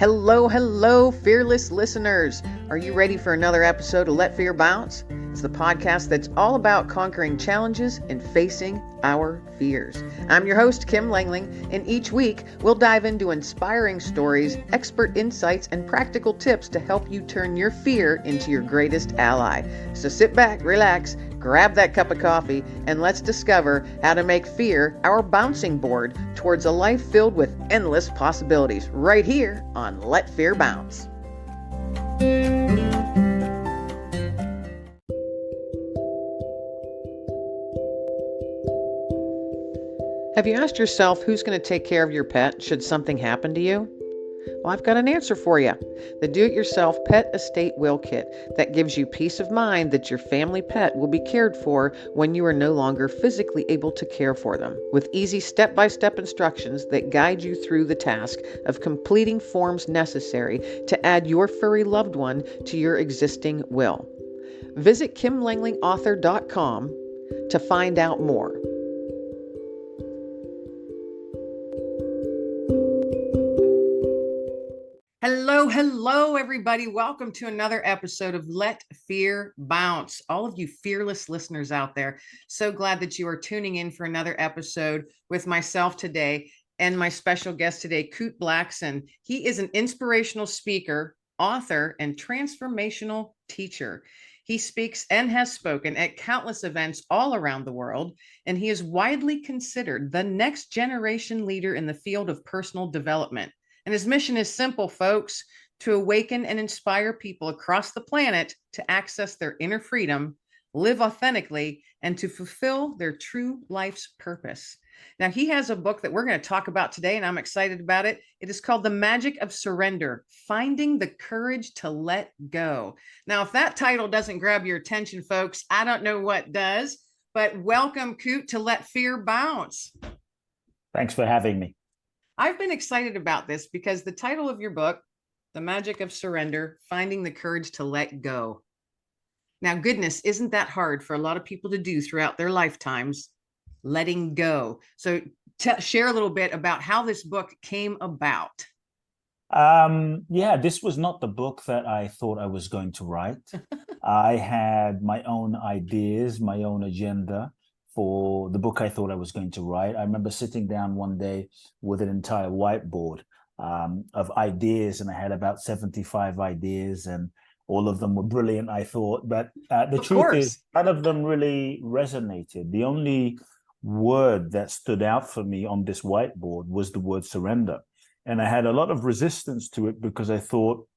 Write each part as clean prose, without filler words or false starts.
Hello, hello, fearless listeners. Are you ready for another episode of Let Fear Bounce? It's the podcast that's all about conquering challenges and facing our fears. I'm your host, Kim Langling, and each week we'll dive into inspiring stories, expert insights, and practical tips to help you turn your fear into your greatest ally. So sit back, relax, grab that cup of coffee, and let's discover how to make fear our bouncing board towards a life filled with endless possibilities right here on Let Fear Bounce. Have you asked yourself who's going to take care of your pet should something happen to you? Well, I've got an answer for you. The Do-It-Yourself Pet Estate Will Kit that gives you peace of mind that your family pet will be cared for when you are no longer physically able to care for them, with easy step-by-step instructions that guide you through the task of completing forms necessary to add your furry loved one to your existing will. Visit KimLanglingAuthor.com to find out more. Hello, everybody. Welcome to another episode of Let Fear Bounce. All of you fearless listeners out there, so glad that you are tuning in for another episode with myself today and my special guest today, Kute Blackson. He is an inspirational speaker, author, and transformational teacher. He speaks and has spoken at countless events all around the world, and he is widely considered the next generation leader in the field of personal development. And his mission is simple, folks, to awaken and inspire people across the planet to access their inner freedom, live authentically, and to fulfill their true life's purpose. Now, he has a book that we're going to talk about today, and I'm excited about it. It is called The Magic of Surrender, Finding the Courage to Let Go. Now, if that title doesn't grab your attention, folks, I don't know what does, but welcome, Kute, to Let Fear Bounce. Thanks for having me. I've been excited about this because the title of your book, The Magic of Surrender, Finding the Courage to Let Go. Now, goodness, isn't that hard for a lot of people to do throughout their lifetimes? Letting go. So share a little bit about how this book came about. This was not the book that I thought I was going to write. I had my own ideas, my own agenda for the book I thought I was going to write. I remember sitting down one day with an entire whiteboard of ideas, and I had about 75 ideas, and all of them were brilliant, I thought. But the truth is, none of them really resonated. The only word that stood out for me on this whiteboard was the word surrender. And I had a lot of resistance to it because I thought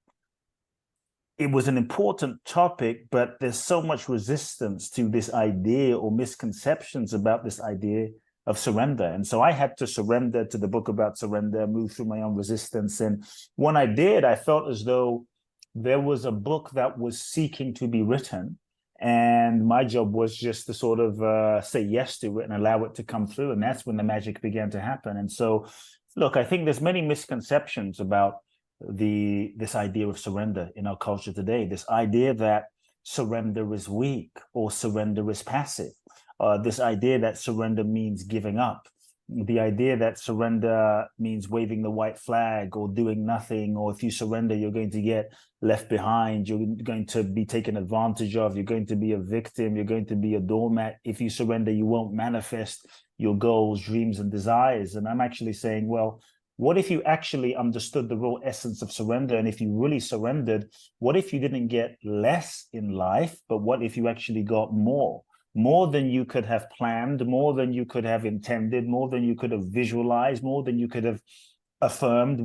it was an important topic, but there's so much resistance to this idea or misconceptions about this idea of surrender. And so I had to surrender to the book about surrender, move through my own resistance. And when I did, I felt as though there was a book that was seeking to be written. And my job was just to sort of say yes to it and allow it to come through. And that's when the magic began to happen. And so, look, I think there's many misconceptions about this idea of surrender in our culture today. This idea that surrender is weak or surrender is passive. This idea that surrender means giving up. The idea that surrender means waving the white flag or doing nothing, or if you surrender, you're going to get left behind, you're going to be taken advantage of, you're going to be a victim, you're going to be a doormat. If you surrender, you won't manifest your goals, dreams, and desires. And I'm actually saying, well, what if you actually understood the real essence of surrender? And if you really surrendered, what if you didn't get less in life, but what if you actually got more? More than you could have planned, more than you could have intended, more than you could have visualized, more than you could have affirmed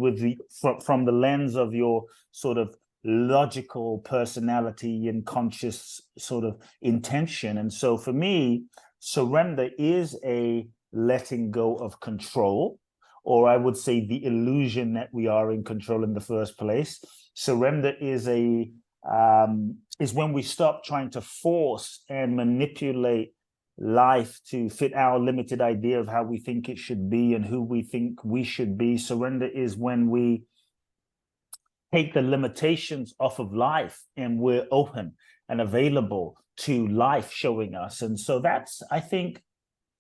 from the lens of your sort of logical personality and conscious sort of intention. And so for me, surrender is a letting go of control, or I would say the illusion that we are in control in the first place. Surrender is when we stop trying to force and manipulate life to fit our limited idea of how we think it should be and who we think we should be. Surrender is when we take the limitations off of life and we're open and available to life showing us. And so that's, I think,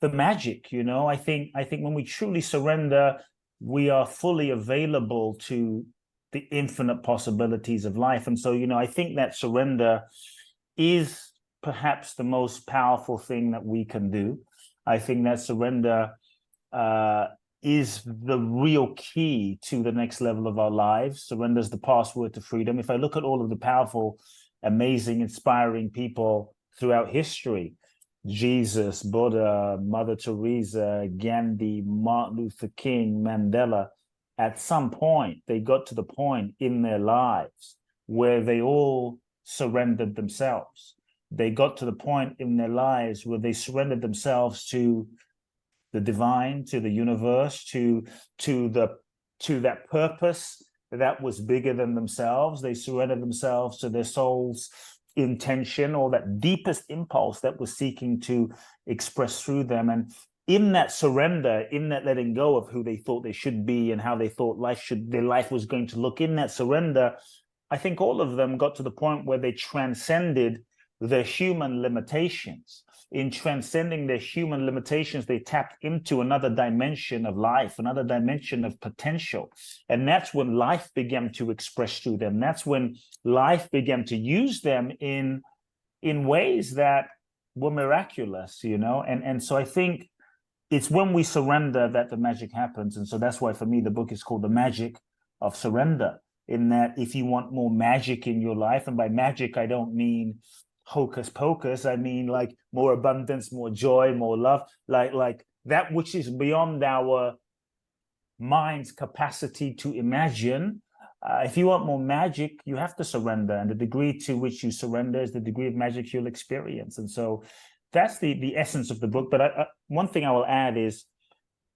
the magic. I think when we truly surrender, we are fully available to the infinite possibilities of life. And so, I think that surrender is perhaps the most powerful thing that we can do. I think that surrender is the real key to the next level of our lives. Surrender is the password to freedom. If I look at all of the powerful, amazing, inspiring people throughout history, Jesus, Buddha, Mother Teresa, Gandhi, Martin Luther King, Mandela, at some point, they got to the point in their lives where they all surrendered themselves. They got to the point in their lives where they surrendered themselves to the divine, to the universe, to that purpose that was bigger than themselves. They surrendered themselves to their soul's intention, or that deepest impulse that was seeking to express through them. And in that surrender, in that letting go of who they thought they should be and how they thought their life was going to look, in that surrender, I think all of them got to the point where they transcended their human limitations. In transcending their human limitations, they tapped into another dimension of life, another dimension of potential. And that's when life began to express through them. That's when life began to use them in ways that were miraculous, And so I think it's when we surrender that the magic happens. And so that's why, for me, the book is called The Magic of Surrender, in that if you want more magic in your life, and by magic, I don't mean hocus pocus, I mean like more abundance, more joy, more love, like that which is beyond our mind's capacity to imagine. If you want more magic, you have to surrender, and the degree to which you surrender is the degree of magic you'll experience. And so that's the essence of the book. But one thing I will add is,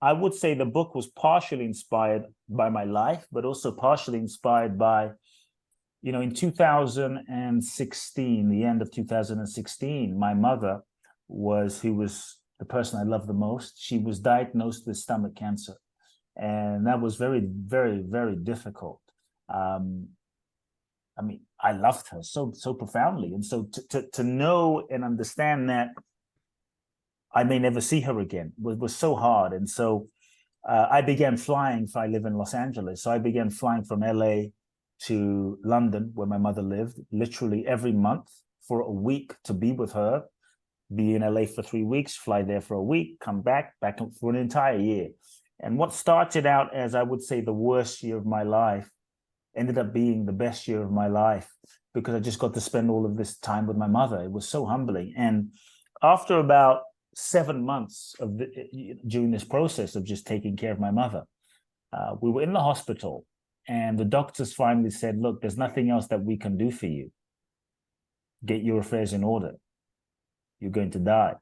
I would say the book was partially inspired by my life, but also partially inspired by, in 2016, the end of 2016, my mother who was the person I loved the most, she was diagnosed with stomach cancer. And that was very, very, very difficult. I loved her so profoundly. And so to know and understand that I may never see her again was so hard. And so I began flying. I live in Los Angeles. So I began flying from LA to London, where my mother lived, literally every month for a week to be with her, be in LA for 3 weeks, fly there for a week, come back for an entire year. And what started out as, I would say, the worst year of my life ended up being the best year of my life, because I just got to spend all of this time with my mother. It was so humbling. And after about 7 months during this process of just taking care of my mother, we were in the hospital, and the doctors finally said, look, there's nothing else that we can do for you. Get your affairs in order. You're going to die.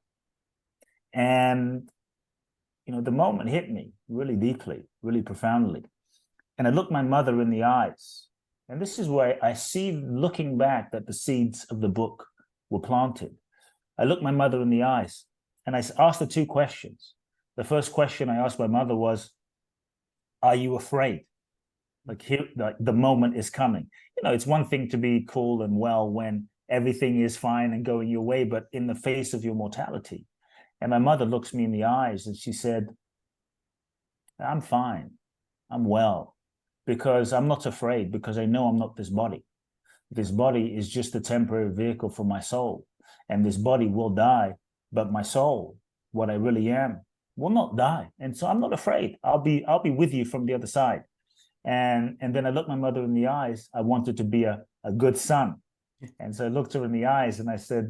And, the moment hit me really deeply, really profoundly. And I looked my mother in the eyes. And this is where I see, looking back, that the seeds of the book were planted. I looked my mother in the eyes, and I asked her 2 questions. The first question I asked my mother was, are you afraid? Like the moment is coming. It's one thing to be cool and well when everything is fine and going your way, but in the face of your mortality. And my mother looks me in the eyes and she said, I'm fine. I'm well, because I'm not afraid, because I know I'm not this body. This body is just a temporary vehicle for my soul. And this body will die, but my soul, what I really am, will not die. And so I'm not afraid. I'll be with you from the other side. And then I looked my mother in the eyes. I wanted to be a good son. And so I looked her in the eyes and I said,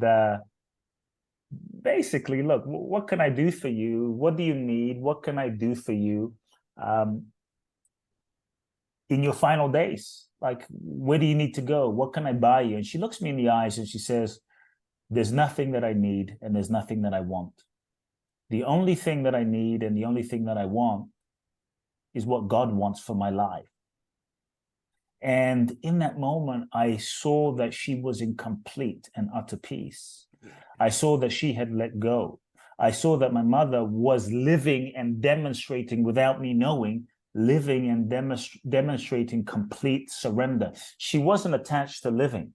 basically, look, what can I do for you? What do you need? What can I do for you in your final days? Like, where do you need to go? What can I buy you? And she looks me in the eyes and she says, there's nothing that I need and there's nothing that I want. The only thing that I need and the only thing that I want is what God wants for my life. And in that moment, I saw that she was in complete and utter peace. I saw that she had let go. I saw that my mother was living and demonstrating, without me knowing, living and demonstrating complete surrender. She wasn't attached to living.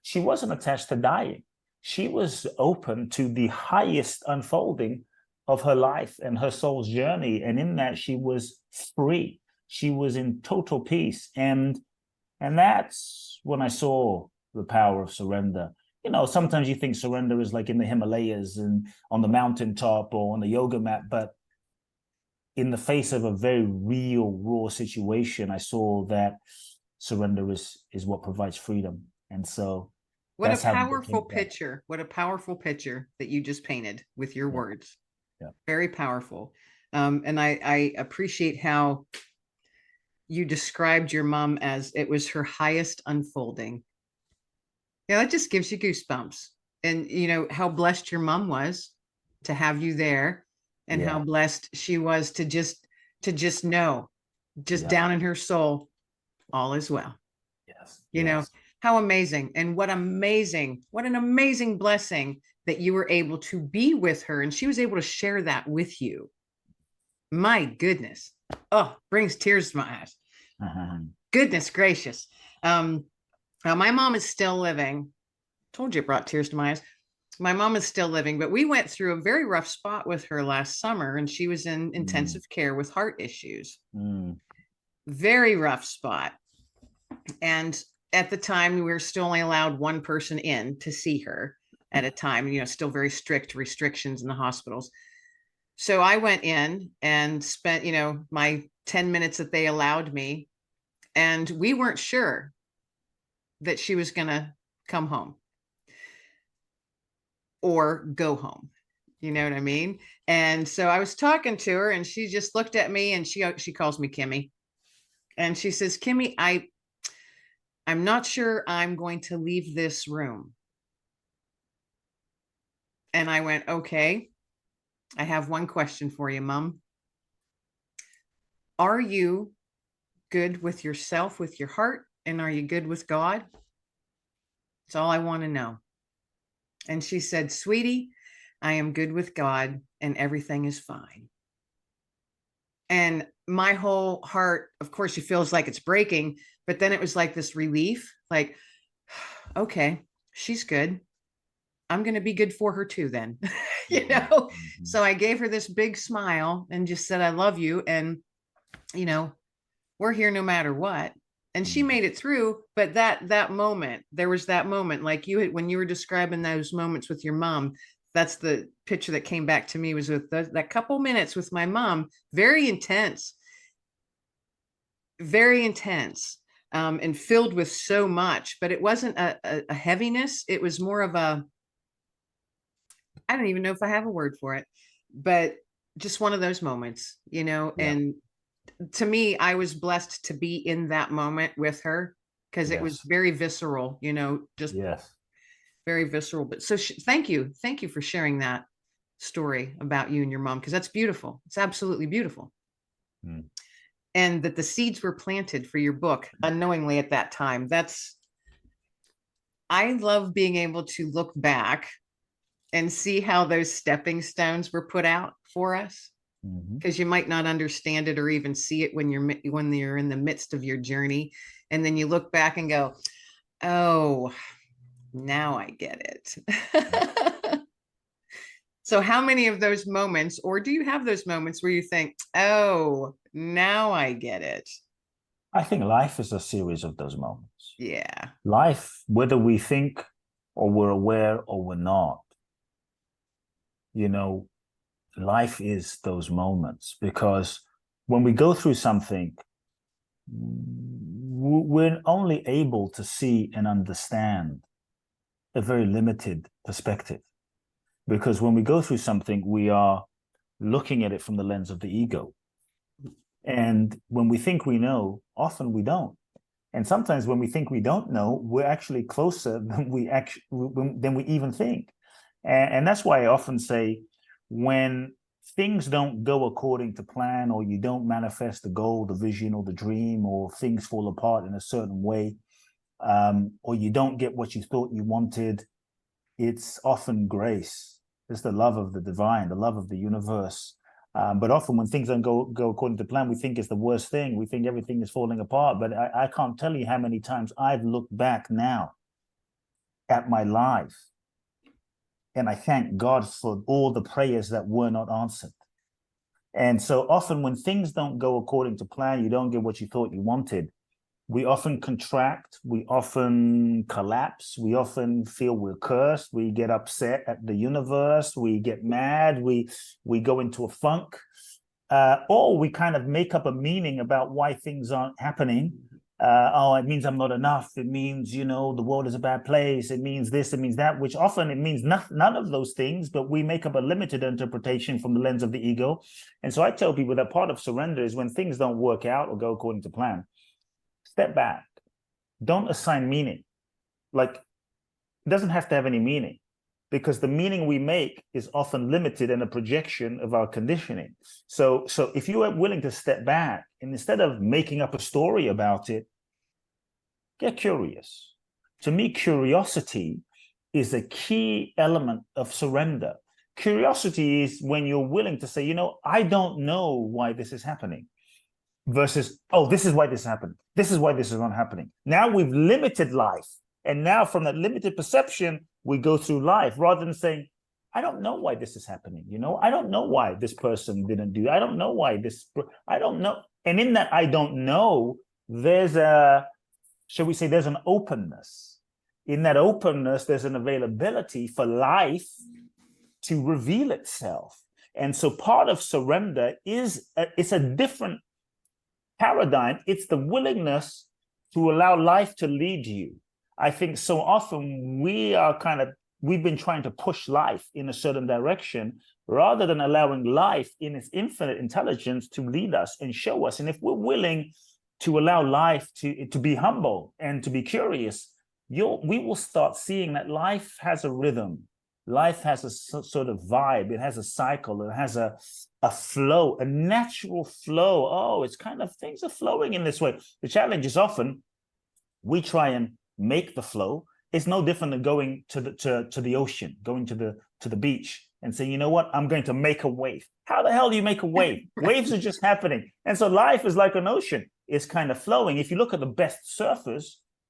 She wasn't attached to dying. She was open to the highest unfolding of her life and her soul's journey. And in that, she was free. she was in total peace. And that's when I saw the power of surrender. You know, sometimes you think surrender is like in the Himalayas and on the mountaintop or on the yoga mat, but in the face of a very real, raw situation, I saw that surrender is what provides freedom. And so What a that's how the book powerful came about. picture. What a powerful picture that you just painted with your Yeah, words. yeah, Very powerful. And I appreciate how you described your mom as it was her highest unfolding. Yeah, that just gives you goosebumps. And you know how blessed your mom was to have you there, and how yeah, blessed she was to just know, just yeah. down in her soul, all is well. Yes, You know, yes. how amazing, and what an amazing blessing that you were able to be with her and she was able to share that with you. My goodness. Oh, brings tears to my eyes. Goodness gracious. My mom is still living. Told you it brought tears to my eyes. My mom is still living, but we went through a very rough spot with her last summer, and she was in Mm, intensive care with heart issues. mm, Very rough spot. And at the time, we were still only allowed one person in to see her at a time, you know, still very strict restrictions in the hospitals. So I went in and spent, you know, my 10 minutes that they allowed me. And we weren't sure that she was going to come home or go home. You know what I mean? And so I was talking to her and she just looked at me and she calls me Kimmy. And she says, Kimmy, I'm not sure I'm going to leave this room. And I went, okay, I have one question for you, Mom. Are you good with yourself, with your heart? And are you good with God? That's all I want to know. And she said, Sweetie, I am good with God and everything is fine. And my whole heart, of course, she feels like it's breaking, but then it was like this relief, like, okay, she's good. I'm going to be good for her too, then, you mhm, know? mhm, So I gave her this big smile and just said, I love you. And, you know, we're here no matter what. And she mhm. made it through. But that moment, there was that moment, like you had, when you were describing those moments with your mom, that's the picture that came back to me, was with that couple minutes with my mom. Very intense, very intense, and filled with so much, but it wasn't a heaviness. It was more of a, I don't even know if I have a word for it, but just one of those moments, you know. Yeah, And to me, I was blessed to be in that moment with her because it was yes, very visceral, you know, just yes. very visceral. But so thank you for sharing that story about you and your mom, because that's beautiful. It's absolutely beautiful. Mm. And that the seeds were planted for your book unknowingly at that time. I love being able to look back and see how those stepping stones were put out for us, Mhm. because you might not understand it or even see it when you're in the midst of your journey, and then you look back and go, oh, now I get it. So how many of those moments, or do you have those moments where you think, oh, now I get it? I think life is a series of those moments. Yeah. Life, whether we think or we're aware or we're not, you know, life is those moments because when we go through something, we're only able to see and understand a very limited perspective. Because when we go through something, we are looking at it from the lens of the ego. And when we think we know, often we don't. And sometimes when we think we don't know, we're actually closer than we even think. And that's why I often say when things don't go according to plan, or you don't manifest the goal, the vision, or the dream, or things fall apart in a certain way, or you don't get what you thought you wanted, it's often grace. It's the love of the divine, the love of the universe. But often when things don't go according to plan, we think it's the worst thing. We think everything is falling apart. But I can't tell you how many times I've looked back now at my life, and I thank God for all the prayers that were not answered. And so often when things don't go according to plan, you don't get what you thought you wanted. We often contract, we often collapse, we often feel we're cursed, we get upset at the universe, we get mad, we go into a funk, or we kind of make up a meaning about why things aren't happening. Oh, it means I'm not enough. It means, the world is a bad place. It means this, it means that, which often it means none of those things, but we make up a limited interpretation from the lens of the ego. And so I tell people that part of surrender is when things don't work out or go according to plan, step back. Don't assign meaning. Like, it doesn't have to have any meaning, because the meaning we make is often limited and a projection of our conditioning. So if you are willing to step back and instead of making up a story about it, get curious. To me, curiosity is a key element of surrender. Curiosity is when you're willing to say, I don't know why this is happening, versus, oh, this is why this happened. This is why this is not happening. Now we've limited life. And now from that limited perception, we go through life rather than saying, I don't know why this is happening. I don't know why this person didn't do that. I don't know why I don't know. And in that I don't know, there's shall we say, there's an openness. In that openness, there's an availability for life to reveal itself. And so part of surrender is, it's a different paradigm. It's the willingness to allow life to lead you. I think so often we've been trying to push life in a certain direction rather than allowing life in its infinite intelligence to lead us and show us. And if we're willing to allow life to be humble and to be curious, we will start seeing that life has a rhythm. Life has a sort of vibe. It has a cycle. It has a flow, a natural flow. Oh, it's kind of, things are flowing in this way. The challenge is often we try and make the flow. It's no different than going to the ocean, going to the beach and saying, you know what, I'm going to make a wave. How the hell do you make a wave? Waves are just happening. And so life is like an ocean. It's kind of flowing. If you look at the best surfers,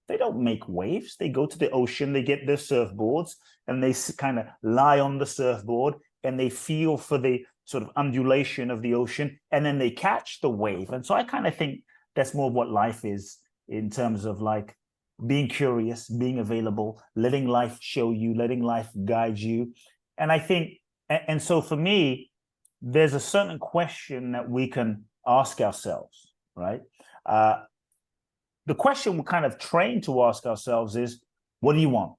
they don't make waves. They go to the ocean, they get their surfboards, and they kind of lie on the surfboard and they feel for the sort of undulation of the ocean, and then they catch the wave. And so I kind of think that's more of what life is, in terms of like being curious, being available, letting life show you, letting life guide you. And I think, and so for me, there's a certain question that we can ask ourselves, right? The question we're kind of trained to ask ourselves is, what do you want?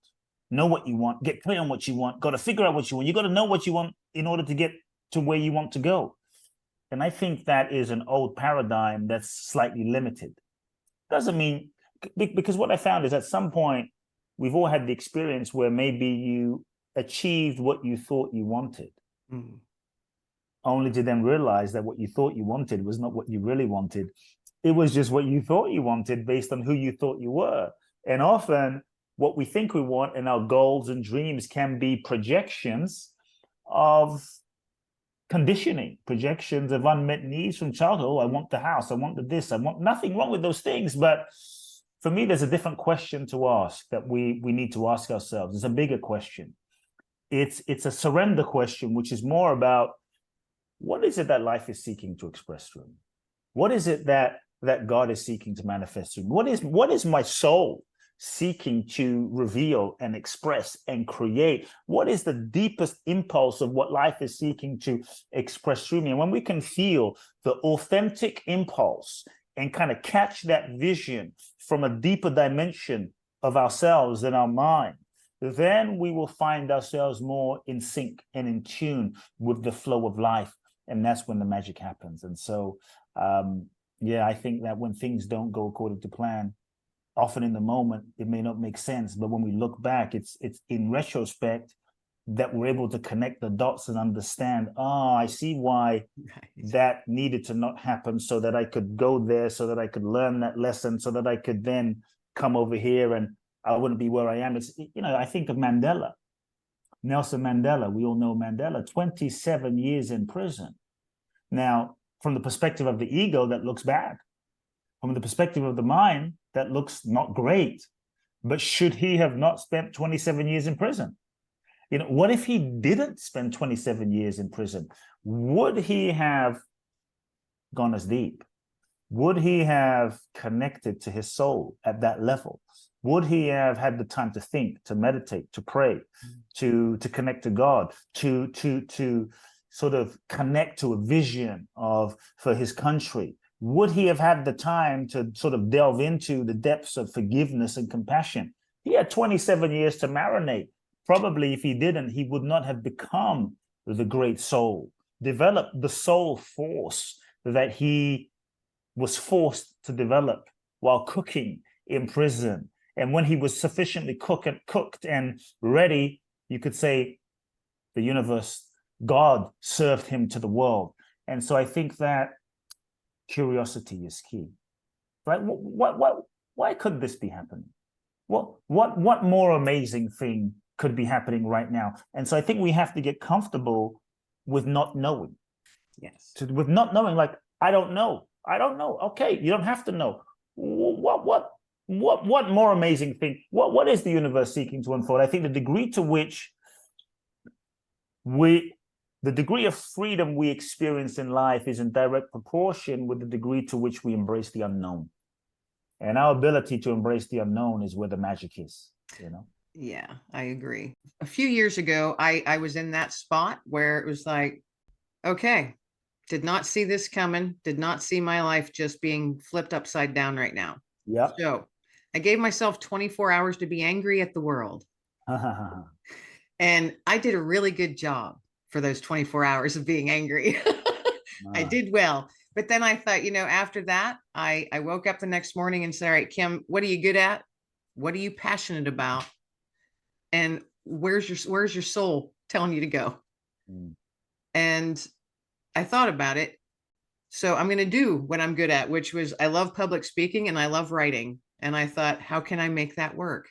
Know what you want, get clear on what you want, got to figure out what you want. You got to know what you want in order to get to where you want to go. And I think that is an old paradigm that's slightly limited. Doesn't mean, because what I found is at some point, we've all had the experience where maybe you achieved what you thought you wanted, only to then realize that what you thought you wanted was not what you really wanted. It was just what you thought you wanted based on who you thought you were. And often what we think we want and our goals and dreams can be projections of conditioning, projections of unmet needs from childhood. Oh, I want the house, I want the this, I want, nothing wrong with those things. But for me, there's a different question to ask that we need to ask ourselves. It's a bigger question. It's a surrender question, which is more about, what is it that life is seeking to express through me? What is it that God is seeking to manifest through me? What is my soul seeking to reveal and express and create? What is the deepest impulse of what life is seeking to express through me? And when we can feel the authentic impulse and kind of catch that vision from a deeper dimension of ourselves and our mind, then we will find ourselves more in sync and in tune with the flow of life. And that's when the magic happens. And so, I think that when things don't go according to plan, often in the moment, it may not make sense. But when we look back, it's in retrospect that we're able to connect the dots and understand, I see why that needed to not happen, so that I could go there, so that I could learn that lesson, so that I could then come over here and I wouldn't be where I am. It's, I think of Mandela, Nelson Mandela. We all know Mandela, 27 years in prison. Now, from the perspective of the ego, that looks bad. From the perspective of the mind, that looks not great. But should he have not spent 27 years in prison? What if he didn't spend 27 years in prison? Would he have gone as deep? Would he have connected to his soul at that level? Would he have had the time to think, to meditate, to pray, to connect to God, to sort of connect to a vision for his country? Would he have had the time to sort of delve into the depths of forgiveness and compassion? He had 27 years to marinate. Probably if he didn't, he would not have become the great soul, developed the soul force that he was forced to develop while cooking in prison. And when he was sufficiently cooked and ready, you could say the universe, God served him to the world. And so I think that curiosity is key, right? Why could this be happening? What more amazing thing could be happening right now? And so I think we have to get comfortable with not knowing. Yes. With not knowing, like, I don't know. Okay, you don't have to know. What more amazing thing? What is the universe seeking to unfold? I think the degree to which the degree of freedom we experience in life is in direct proportion with the degree to which we embrace the unknown. And our ability to embrace the unknown is where the magic is, you know? Yeah, I agree. A few years ago, I was in that spot where it was like, okay, did not see this coming, did not see my life just being flipped upside down right now. Yeah. So I gave myself 24 hours to be angry at the world. And I did a really good job for those 24 hours of being angry. I did well. But then I thought, after that, I woke up the next morning and said, all right, Kim, what are you good at? What are you passionate about? And where's your soul telling you to go? And I thought about it. So I'm going to do what I'm good at, which was I love public speaking and I love writing. And I thought, how can I make that work?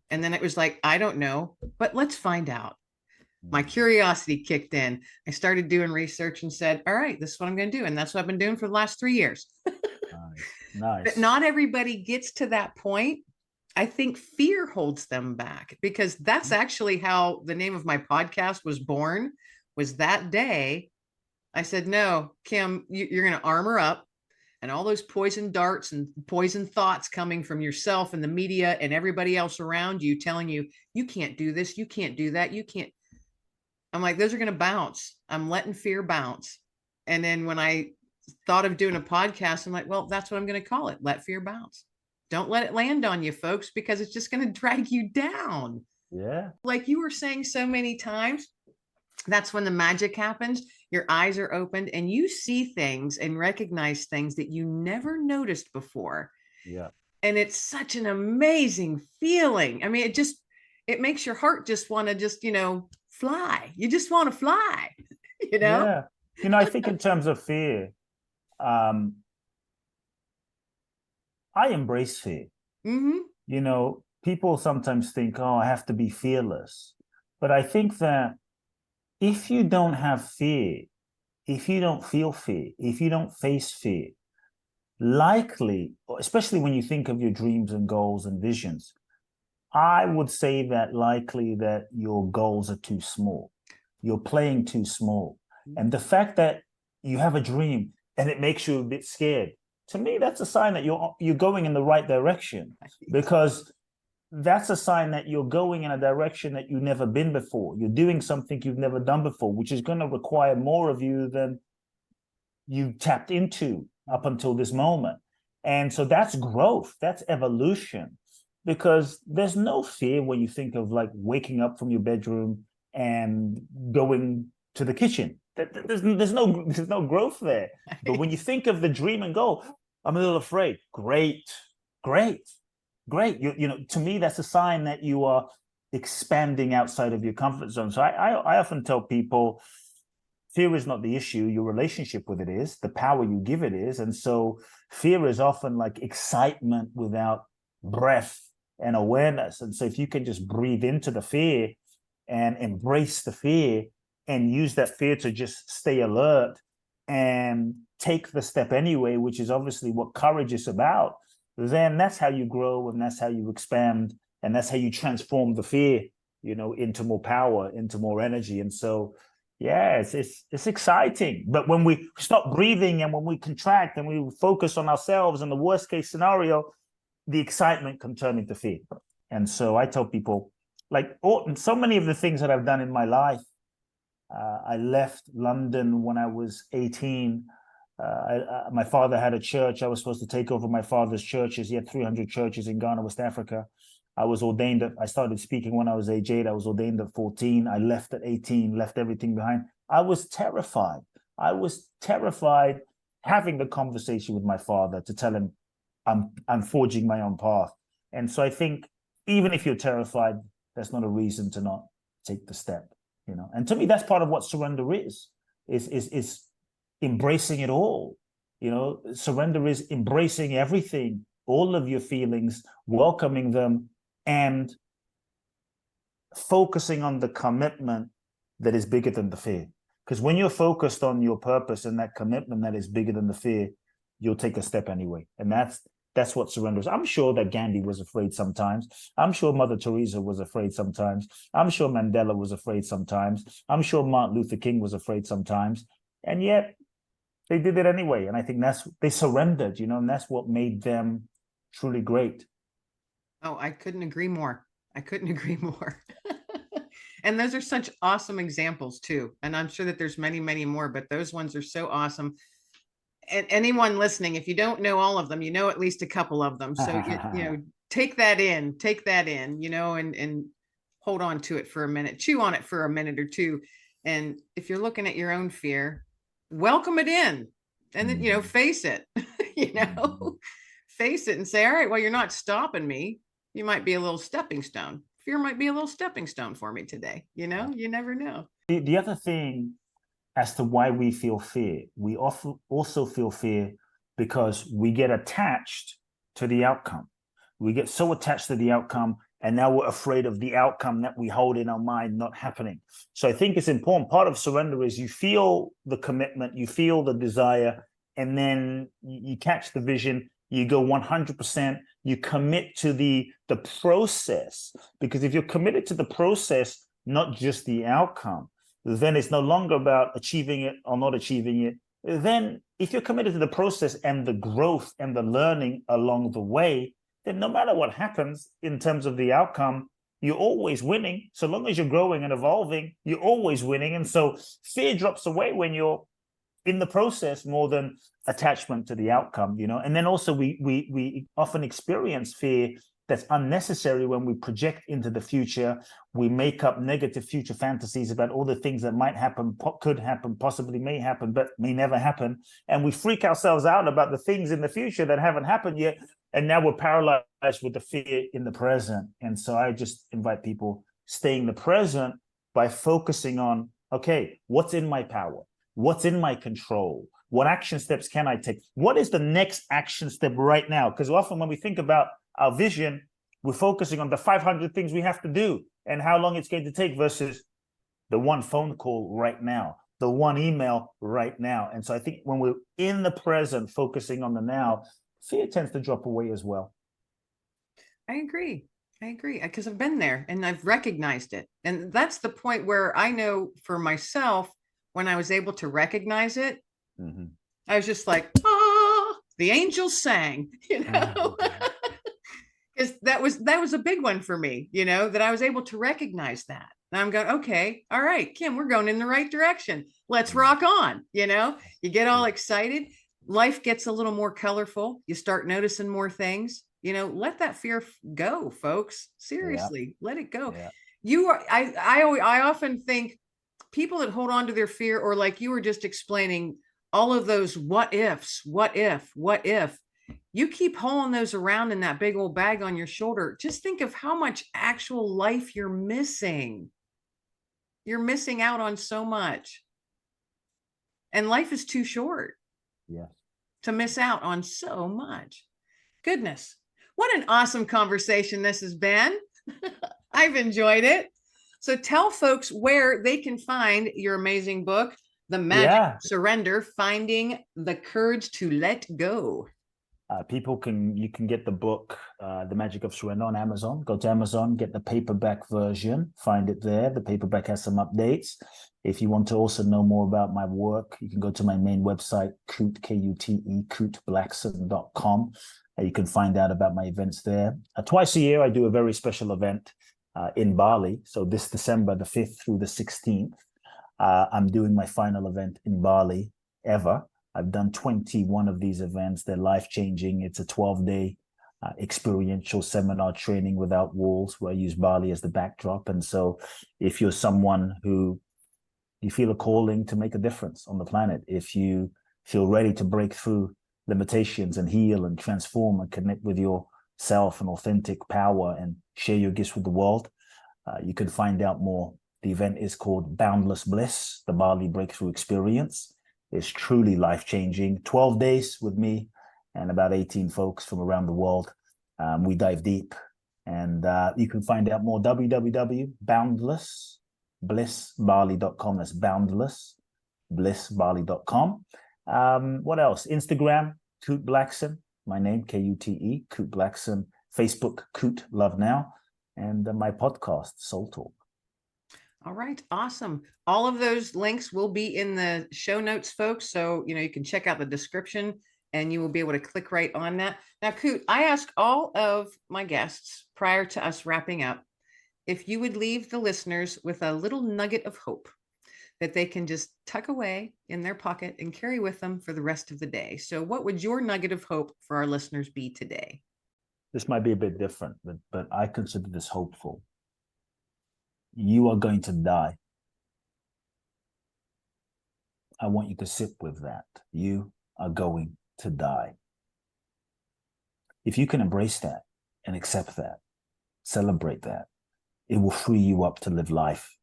And then it was like, I don't know, but let's find out. My curiosity kicked in. I started doing research and said, all right, this is what I'm going to do. And that's what I've been doing for the last 3 years. Nice. But not everybody gets to that point. I think fear holds them back, because that's actually how the name of my podcast was born. Was that day I said, no, Kim, you're going to armor up, and all those poison darts and poison thoughts coming from yourself and the media and everybody else around you telling you, you can't do this, you can't do that, you can't. I'm like, those are going to bounce. I'm letting fear bounce. And then when I thought of doing a podcast, I'm like, well, that's what I'm going to call it. Let fear bounce. Don't let it land on you, folks, because it's just going to drag you down. Yeah. Like you were saying so many times, that's when the magic happens. Your eyes are opened and you see things and recognize things that you never noticed before. Yeah. And it's such an amazing feeling. I mean, it makes your heart just want to fly. You just want to fly, Yeah. I think in terms of fear, I embrace fear. People sometimes think, oh, I have to be fearless. But I think that if you don't have fear, if you don't feel fear, if you don't face fear, likely, especially when you think of your dreams and goals and visions, I would say that likely that your goals are too small. You're playing too small. And the fact that you have a dream and it makes you a bit scared, to me, that's a sign that you're going in the right direction, because that's a sign that you're going in a direction that you've never been before. You're doing something you've never done before, which is going to require more of you than you tapped into up until this moment. And so that's growth, that's evolution, because there's no fear when you think of like waking up from your bedroom and going to the kitchen. There's no growth there. But when you think of the dream and goal, I'm a little afraid. Great. To me, that's a sign that you are expanding outside of your comfort zone. So I often tell people, fear is not the issue. Your relationship with it is, the power you give it is. And so fear is often like excitement without breath and awareness. And so if you can just breathe into the fear and embrace the fear and use that fear to just stay alert and take the step anyway, which is obviously what courage is about, then that's how you grow and that's how you expand and that's how you transform the fear, into more power, into more energy. And so Yeah, it's exciting. But when we stop breathing and when we contract and we focus on ourselves and the worst case scenario, the excitement can turn into fear. And so I tell people, like so many of the things that I've done in my life, I left London when I was 18. My father had a church. I was supposed to take over my father's churches. He had 300 churches in Ghana, West Africa. I was ordained. I started speaking when I was age 8. I was ordained at 14. I left at 18, left everything behind. I was terrified. I was terrified having the conversation with my father to tell him I'm forging my own path. And so I think even if you're terrified, that's not a reason to not take the step. And to me, that's part of what surrender is embracing it all. Surrender is embracing everything, all of your feelings, welcoming them, and focusing on the commitment that is bigger than the fear. Because when you're focused on your purpose and that commitment that is bigger than the fear, you'll take a step anyway. And that's what surrender is. I'm sure that Gandhi was afraid sometimes. I'm sure Mother Teresa was afraid sometimes. I'm sure Mandela was afraid sometimes. I'm sure Martin Luther King was afraid sometimes. And yet they did it anyway. And I think they surrendered, and that's what made them truly great. Oh, I couldn't agree more. I couldn't agree more. And those are such awesome examples too. And I'm sure that there's many, many more, but those ones are so awesome. And anyone listening, if you don't know all of them, you know at least a couple of them. So take that in, and hold on to it for a minute, chew on it for a minute or two. And if you're looking at your own fear, welcome it in, and then face it. Face it and say, all right, well, you're not stopping me. You might be a little stepping stone. Fear might be a little stepping stone for me today. You never know. The other thing as to why we feel fear, we often also feel fear because we get attached to the outcome. We get so attached to the outcome, and now we're afraid of the outcome that we hold in our mind not happening. So I think it's important. Part of surrender is you feel the commitment, you feel the desire, and then you catch the vision. You go 100%, you commit to the process, because if you're committed to the process, not just the outcome, then it's no longer about achieving it or not achieving it. Then if you're committed to the process and the growth and the learning along the way, then no matter what happens in terms of the outcome, you're always winning. So long as you're growing and evolving, you're always winning. And so fear drops away when you're in the process more than attachment to the outcome, And then also we often experience fear that's unnecessary when we project into the future. We make up negative future fantasies about all the things that might happen, could happen, possibly may happen, but may never happen. And we freak ourselves out about the things in the future that haven't happened yet. And now we're paralyzed with the fear in the present. And so I just invite people stay in the present by focusing on, okay, what's in my power? What's in my control? What action steps can I take? What is the next action step right now? Because often when we think about our vision, we're focusing on the 500 things we have to do and how long it's going to take versus the one phone call right now, the one email right now. And so I think when we're in the present, focusing on the now, fear tends to drop away as well. I agree because I've been there and I've recognized it. And that's the point where I know for myself, when I was able to recognize it, I was just like, the angels sang, because that was a big one for me, that I was able to recognize that. And I'm going, okay, all right, Kim, we're going in the right direction. Let's rock on. You get all excited. Life gets a little more colorful. You start noticing more things. Let that fear go, folks. Seriously, let it go. Yeah. I often think people that hold on to their fear, or like you were just explaining, all of those what ifs, what if, you keep hauling those around in that big old bag on your shoulder. Just think of how much actual life you're missing. You're missing out on so much. And life is too short to miss out on so much. Goodness, what an awesome conversation this has been. I've enjoyed it. So tell folks where they can find your amazing book, The Magic of Surrender, Finding the Courage to Let Go. You can get the book, The Magic of Surrender, on Amazon. Go to Amazon, get the paperback version, find it there. The paperback has some updates. If you want to also know more about my work, you can go to my main website, Kute, K-U-T-E, kuteblackson.com. You can find out about my events there. Twice a year, I do a very special event in Bali. So this December, the 5th through the 16th, I'm doing my final event in Bali ever. I've done 21 of these events. They're life-changing. It's a 12-day experiential seminar training without walls, where I use Bali as the backdrop. And so if you're someone who you feel a calling to make a difference on the planet, if you feel ready to break through limitations and heal and transform and connect with yourself and authentic power and share your gifts with the world, you can find out more. The event is called Boundless Bliss, the Bali Breakthrough Experience. It's truly life-changing. 12 days with me and about 18 folks from around the world. We dive deep, and you can find out more, www.boundlessblissbali.com. That's boundlessblissbali.com. What else? Instagram, Kute Blackson, my name, K-U-T-E, Kute Blackson. Facebook, Kute Love Now, and my podcast, Soul Talk. All right. Awesome. All of those links will be in the show notes, folks. So, you can check out the description and you will be able to click right on that. Now, Kute, I ask all of my guests prior to us wrapping up, if you would leave the listeners with a little nugget of hope that they can just tuck away in their pocket and carry with them for the rest of the day. So what would your nugget of hope for our listeners be today? This might be a bit different, but I consider this hopeful. You are going to die. I want you to sit with that. You are going to die. If you can embrace that and accept that, celebrate that, it will free you up to live life.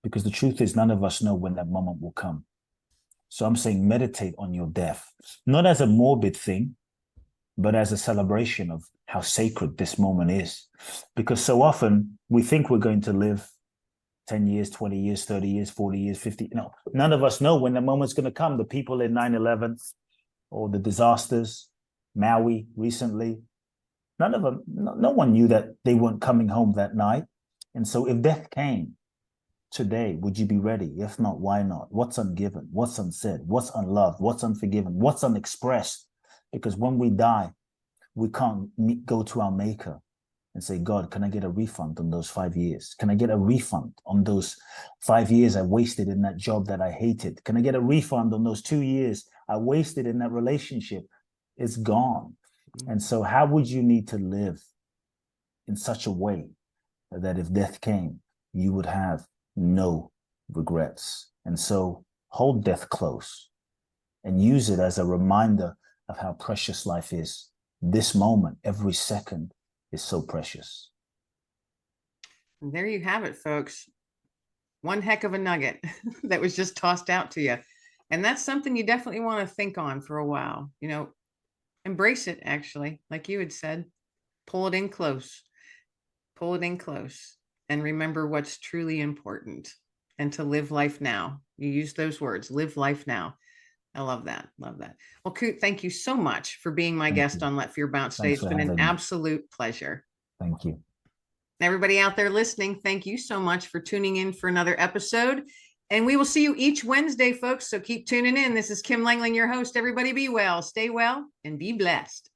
Because the truth is, none of us know when that moment will come. So I'm saying meditate on your death, not as a morbid thing, but as a celebration of how sacred this moment is. Because so often we think we're going to live 10 years, 20 years, 30 years, 40 years, 50. No, none of us know when the moment's going to come. The people in 9/11 or the disasters, Maui recently, no one knew that they weren't coming home that night. And so if death came today, would you be ready? If not, why not? What's ungiven? What's unsaid? What's unloved? What's unforgiven? What's unexpressed? Because when we die, we can't go to our maker and say, God, can I get a refund on those 5 years? Can I get a refund on those 5 years I wasted in that job that I hated? Can I get a refund on those 2 years I wasted in that relationship? It's gone. And so how would you need to live in such a way that if death came, you would have no regrets? And so hold death close and use it as a reminder of how precious life is. This moment, every second, is so precious. And there you have it, folks. One heck of a nugget that was just tossed out to you. And that's something you definitely want to think on for a while. Embrace it, actually, like you had said. Pull it in close. Pull it in close. And remember what's truly important. And to live life now. You use those words, live life now. I love that. Love that. Well, Kute, thank you so much for being my guest on Let Fear Bounce today. It's been an absolute pleasure. Thank you. Everybody out there listening, thank you so much for tuning in for another episode. And we will see you each Wednesday, folks. So keep tuning in. This is Kim Langling, your host. Everybody be well, stay well, and be blessed.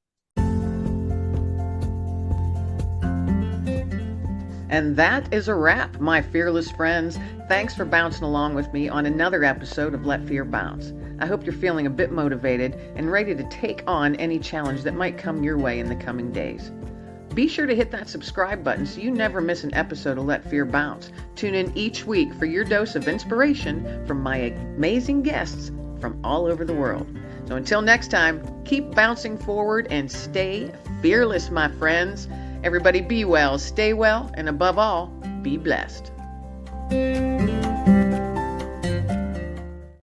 And that is a wrap, my fearless friends. Thanks for bouncing along with me on another episode of Let Fear Bounce. I hope you're feeling a bit motivated and ready to take on any challenge that might come your way in the coming days. Be sure to hit that subscribe button so you never miss an episode of Let Fear Bounce. Tune in each week for your dose of inspiration from my amazing guests from all over the world. So until next time, keep bouncing forward and stay fearless, my friends. Everybody be well, stay well, and above all, be blessed.